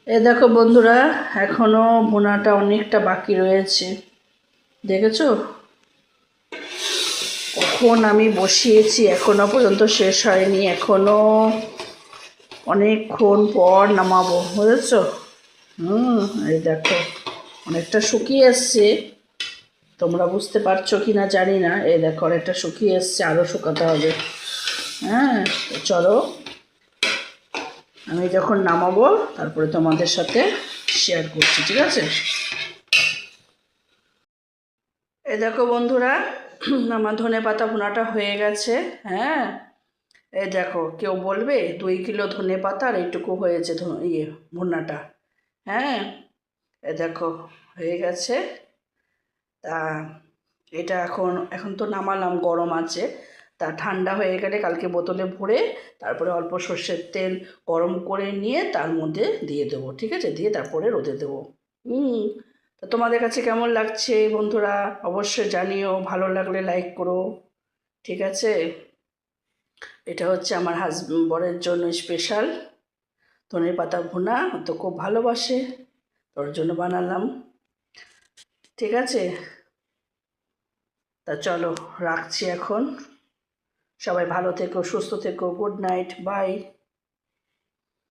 এই দেখো বন্ধুরা, এখনো ভুনাটা অনেকটা বাকি রয়েছে। দেখেছো কখন আমি বসিয়েছি, এখনো পর্যন্ত শেষ হয়নি। এখনো অনেকক্ষণ পর নামাবো, বুঝেছো? এই দেখো অনেকটা শুকিয়ে এসছে। তোমরা বুঝতে পারছো কি না জানি না। এই দেখো অনেকটা শুকিয়ে এসছে, আরও শুকাতে হবে। হ্যাঁ, তো চলো আমি যখন নামাবো তারপরে তোমাদের সাথে শেয়ার করছি, ঠিক আছে? এই দেখো বন্ধুরা, আমার ধনেপাতা ভুনাটা হয়ে গেছে। হ্যাঁ, এই দেখো, কেউ বলবে 2 কিলো ধনেপাতা আর এইটুকু হয়েছে ভুনাটা। হ্যাঁ, এই দেখো হয়ে গেছে। তা এটা এখন এখন তো নামালাম, গরম আছে। তা ঠান্ডা হয়ে গেলে কালকে বোতলে ভরে তারপরে অল্প সর্ষের তেল গরম করে নিয়ে তার মধ্যে দিয়ে দেবো, ঠিক আছে? দিয়ে তারপরে রোদে দেবো। হুম। তা তোমাদের কাছে কেমন লাগছে বন্ধুরা অবশ্যই জানিও, ভালো লাগলে লাইক করো, ঠিক আছে? এটা হচ্ছে আমার বরের জন্য স্পেশাল ধনেপাতা ভুনা, ও তো খুব ভালোবাসে, ওর জন্য বানালাম, ঠিক আছে? তা চলো রাখছি এখন। সবাই ভালো থেকো, সুস্থ থেকো, গুড নাইট, বাই।